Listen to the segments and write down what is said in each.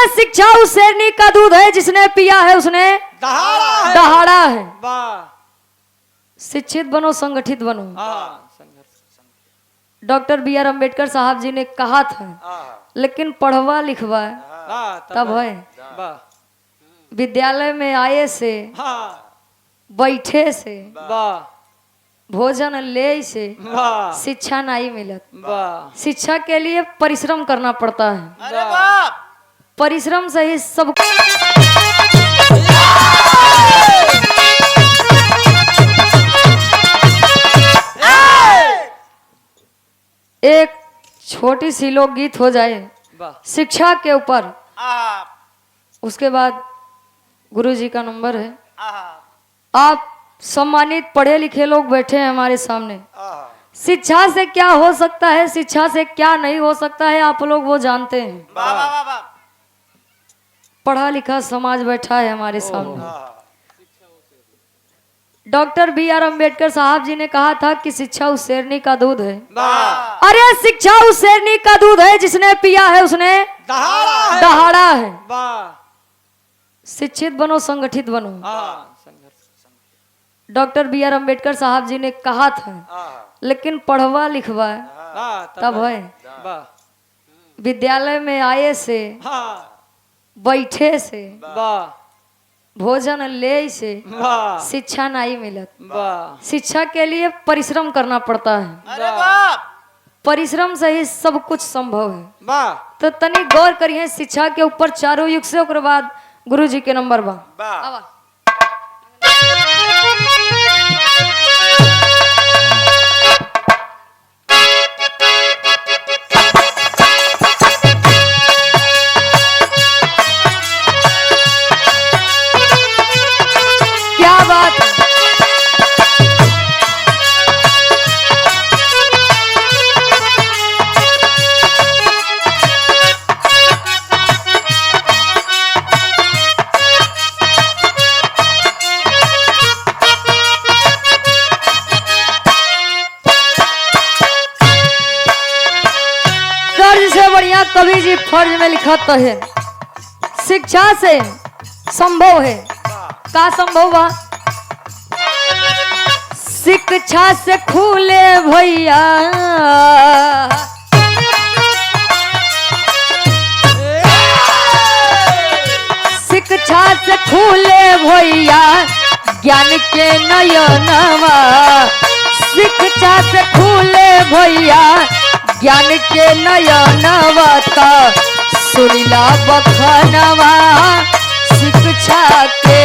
शिक्षा उस शेरनी का दूध है जिसने पिया है उसने दहाड़ा है। शिक्षित बनो, संगठित बनो। डॉक्टर बी आर अम्बेडकर साहब जी ने कहा था, लेकिन पढ़वा लिखवा तब है। विद्यालय में आए से, बैठे से, भोजन ले से शिक्षा नहीं मिलत। शिक्षा के लिए परिश्रम करना पड़ता है। परिश्रम से ही सब। एक छोटी सी लोकगीत हो जाए शिक्षा के ऊपर, उसके बाद गुरुजी का नंबर है। आप सम्मानित पढ़े लिखे लोग बैठे हैं हमारे सामने। शिक्षा से क्या हो सकता है, शिक्षा से क्या नहीं हो सकता है, आप लोग वो जानते हैं। पढ़ा लिखा समाज बैठा है हमारे सामने। डॉक्टर बी आर अम्बेडकर साहब जी ने कहा था कि शिक्षा उस शेरनी का दूध है। अरे शिक्षा उस शेरनी का दूध है जिसने पिया है उसने दहाड़ा है। शिक्षित बनो, संगठित बनो। डॉक्टर बी आर अम्बेडकर साहब जी ने कहा था, लेकिन पढ़वा लिखवा तब है। विद्यालय में आए से, बैठे से, भोजन ले से शिक्षा नहीं मिलत। शिक्षा के लिए परिश्रम करना पड़ता है। परिश्रम से ही सब कुछ संभव है। तो तनी गौर करिए शिक्षा के ऊपर चारों युग से। उसके बाद गुरु जी के नंबर बा। क्या बात है। बढ़िया कवि जी फर्ज में लिखा तो है, शिक्षा से संभव है। का संभव बा? शिक्षा से खुले भैया, शिक्षा से खुले भैया ज्ञान के नयनवा। शिक्षा से खुले भैया ज्ञान के नयनवा का सुनिला बखनवा शिक्षा के।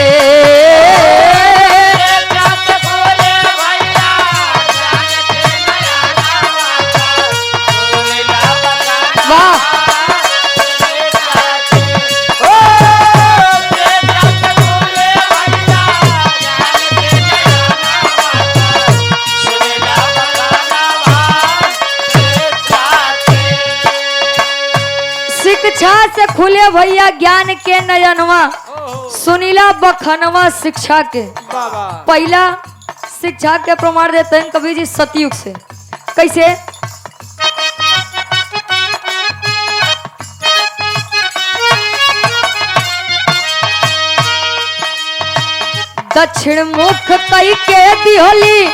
वाह, शिक्षा से खुले भैया ज्ञान के नयनवा सुनीला बखनवा शिक्षा के। पहला शिक्षा के प्रमाण देते हैं कवि जी सतयुग से। कैसे? दक्षिण मुख कई के दिहोली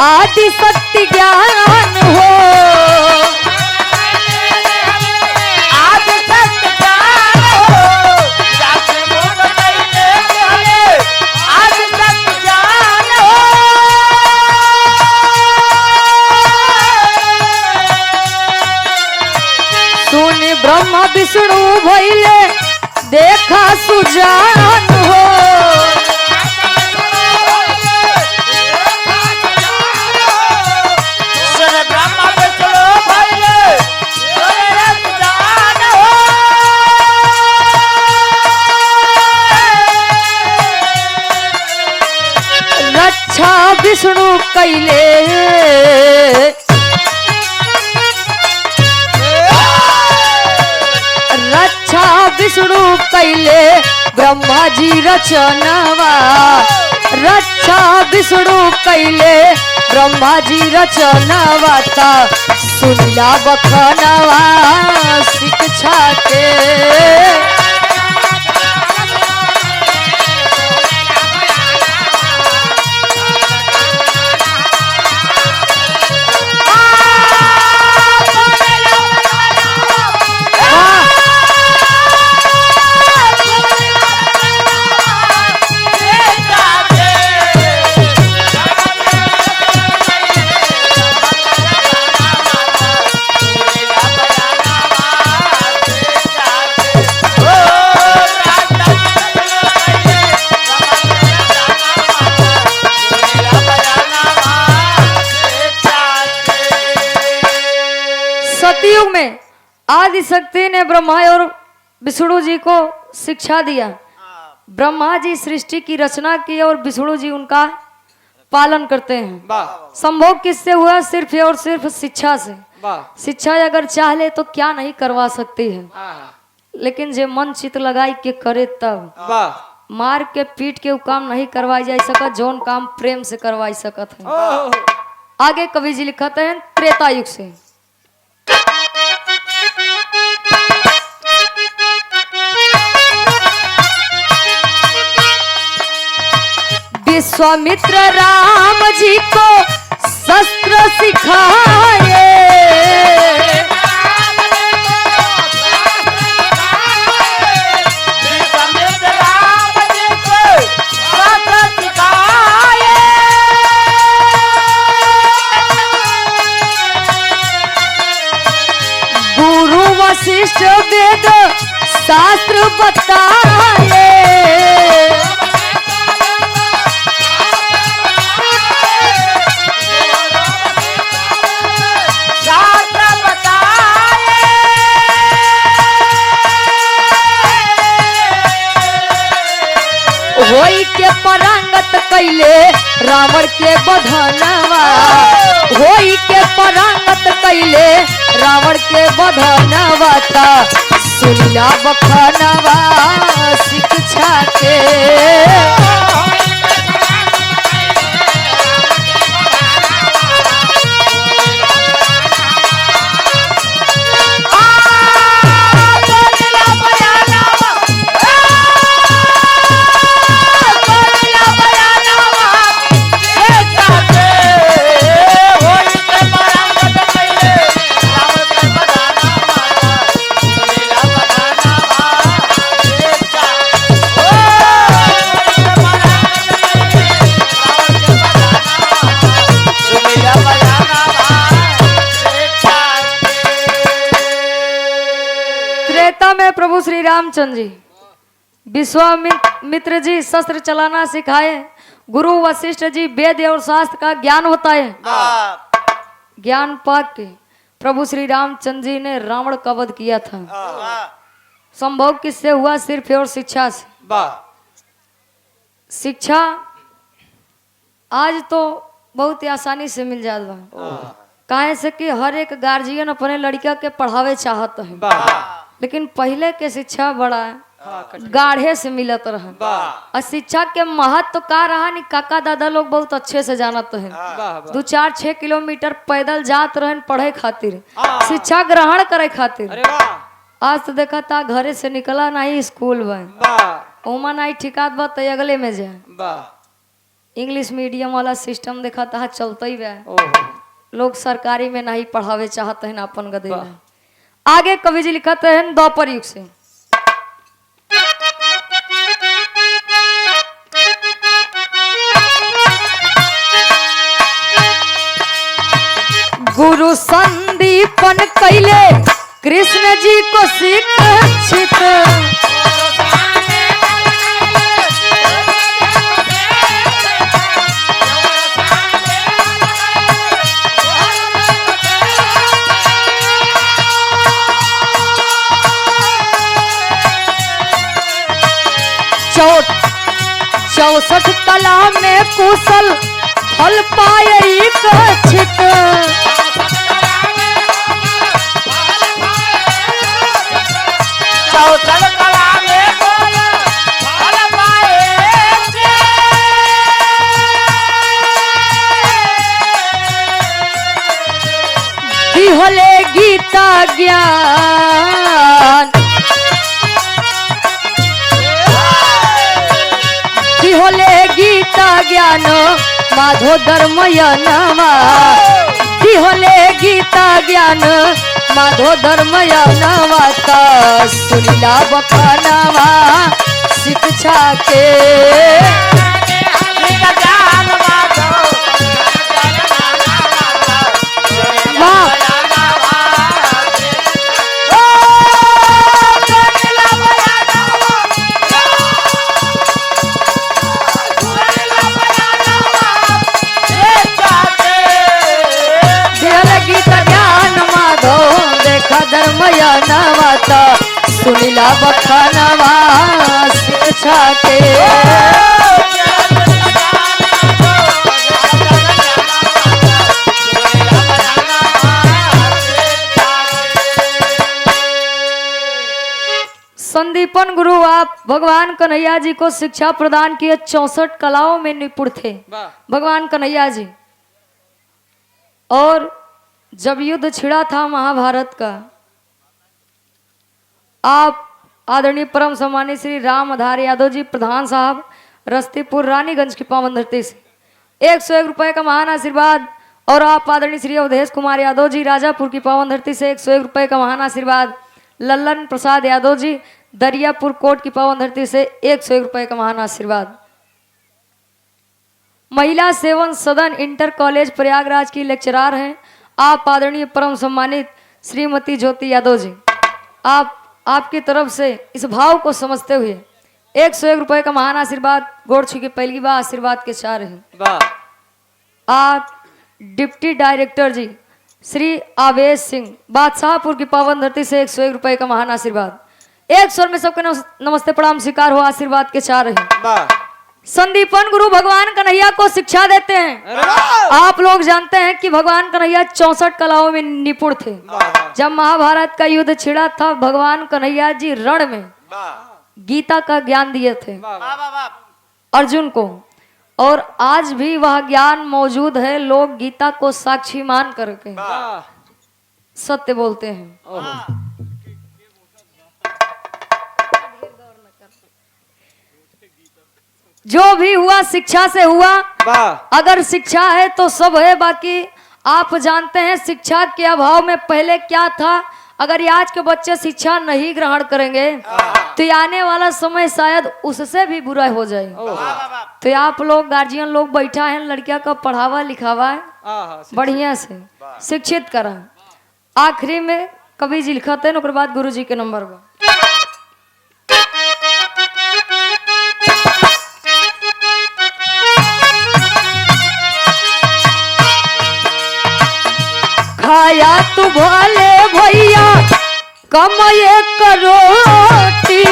आदि शक्ति ज्ञान हो। ब्रह्मा विष्णु भइले देखा सुजान हो। रक्षा विष्णु कैले विष्णु कैले ब्रह्मा जी रचनवा। रक्षा विष्णु कैले ब्रह्मा जी रचनवा ता सुनिला बखनवा शिक्षा के। शक्ति ने ब्रह्मा और विष्णु जी को शिक्षा दिया। ब्रह्मा जी सृष्टि की रचना की और विष्णु जी उनका पालन करते हैं। संभव किससे हुआ? सिर्फ और सिर्फ शिक्षा से। शिक्षा अगर चाह ले तो क्या नहीं करवा सकती है, लेकिन जे मन चित लगाई के करे तब मार के पीट के वो काम नहीं करवाई जा सकत, जोन काम प्रेम से करवाई सकत है। आगे कवि जी लिखते हैं त्रेता युग से। विश्वामित्र राम जी को शस्त्र सिखाए, गुरु वशिष्ठ वेद शास्त्र बताए, होई के परांगत कैले रावण के बधनवा, होई के परांगत कैले रावण के बधनवा, ता सुनिला बखनवा शिक्षा के। में प्रभु श्री रामचंद्र जी विश्वामित्र जी शस्त्र चलाना सिखाए, गुरु वशिष्ठ जी वेद और शास्त्र का ज्ञान होता है। ज्ञान पाक के प्रभु श्री रामचंद्र जी ने रावण का वध किया था। संभव किससे हुआ? सिर्फ और शिक्षा से। शिक्षा आज तो बहुत ही आसानी से मिल जाता है, काहे से कि हर एक गार्जियन अपने लड़का के पढ़ावे चाहता है, लेकिन पहले के शिक्षा बड़ा गाढ़े से मिलत रहा। और शिक्षा के महत्व का रहा नहीं, काका दादा लोग बहुत अच्छे से जानत है। 2-4-6 किलोमीटर पैदल जात रहन पढ़े खातिर, शिक्षा ग्रहण करे खातिर। आज तो देखा था घरे से निकला नहीं स्कूल ओमा नहीं ठिकात बा तो अगले में जाए। इंग्लिश मीडियम वाला सिस्टम देखा था चलता ही बा, लोग सरकारी में नहीं पढ़ावे चाहते हैं अपन गधे में। आगे कवि जी लिखते हैं द्वापर युग से। गुरु संदीपन कैले कृष्ण जी को शिक्षित, चौसठ कला में कुशल फल पाए छित, दिहले गीता ज्ञान, दिहले गीता ज्ञान माधो धर्मयनमा, दिहले गीता ज्ञान माधो धर्मयनमा, सुनिला बखानवा शिक्षा के। धर्मया नवा सुनीला बखानवा शिक्षा के। संदीपन गुरु आप भगवान कन्हैया जी को शिक्षा प्रदान किए, 64 कलाओं में निपुण थे भगवान कन्हैया जी। और जब युद्ध छिड़ा था महाभारत का, आप आदरणीय परम सम्मानित श्री राम आधार यादव जी प्रधान साहब रस्तीपुर रानीगंज की पावन धरती से 101 रुपए का महान आशीर्वाद, और आप आदरणीय श्री अवधेश कुमार यादव जी राजापुर की पावन धरती से 101 रुपए का महान आशीर्वाद, लल्लन प्रसाद यादव जी दरियापुर कोट की पावन धरती से 101 रुपए का महान आशीर्वाद। महिला सेवन सदन इंटर कॉलेज प्रयागराज की लेक्चरार हैं आप आदरणीय परम सम्मानित श्रीमती ज्योति यादव जी, आपकी तरफ से इस भाव को समझते हुए 101 रुपए का महान आशीर्वाद गोड़ छू के पहली बार आशीर्वाद के चाह रहे। आप डिप्टी डायरेक्टर जी श्री आवेश सिंह बादशाहपुर की पावन धरती से 101 रुपए का महान आशीर्वाद। एक स्वर में सबके नमस्ते प्रणाम स्वीकार हो आशीर्वाद के चाह रहे। संदीपन गुरु भगवान कन्हैया को शिक्षा देते हैं। आप लोग जानते हैं कि भगवान कन्हैया 64 कलाओं में निपुण थे। जब महाभारत का युद्ध छिड़ा था, भगवान कन्हैया जी रण में गीता का ज्ञान दिए थे अर्जुन को, और आज भी वह ज्ञान मौजूद है। लोग गीता को साक्षी मान करके सत्य बोलते हैं। जो भी हुआ शिक्षा से हुआ, अगर शिक्षा है तो सब है, बाकी आप जानते हैं शिक्षा के अभाव में पहले क्या था। अगर आज के बच्चे शिक्षा नहीं ग्रहण करेंगे तो आने वाला समय शायद उससे भी बुरा हो जाए। तो आप लोग गार्जियन लोग बैठा है, लड़कियां का पढ़ावा लिखावा है बढ़िया से शिक्षित करा। आखिरी में कवि जी लिखते हैं, उसके बाद गुरु जी के नंबर पर खाया तू भले भैया कमाए करोटी,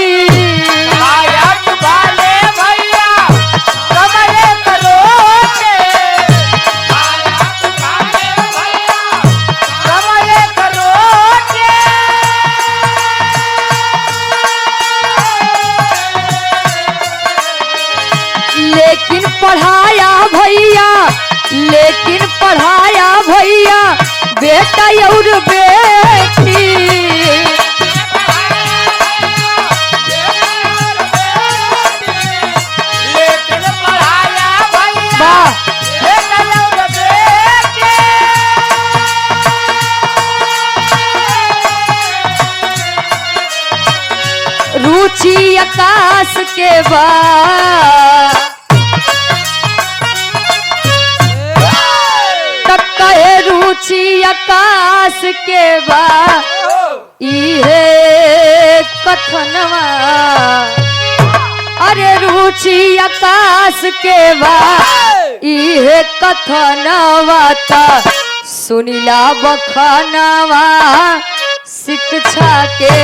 खाया तू भले भैया कमाए करोटी, खाया तू भले भैया कमाए करोटी। लेकिन पढ़ाया भैया, लेकिन पढ़ाया भैया बेटा और बेटी, लेकिन पढ़ाया भैया बेटा और बेटी। रुचि आकाश के बाद रुचि आकाश के बाद इहे कथनवा, अरे रुचि आकाश के बाद इहे कथनवा ता सुनीला बखानवा शिक्षा के।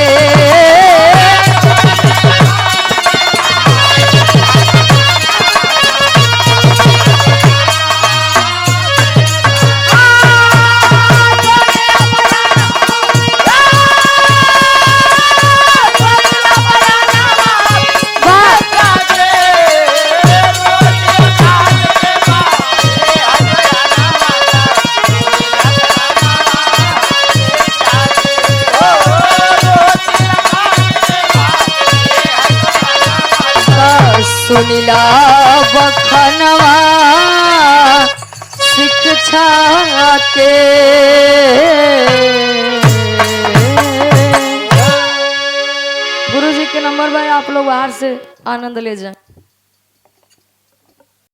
सुनीला बखानवा शिक्षा के। गुरु जी के नंबर पर आप लोग बाहर से आनंद ले जाएं।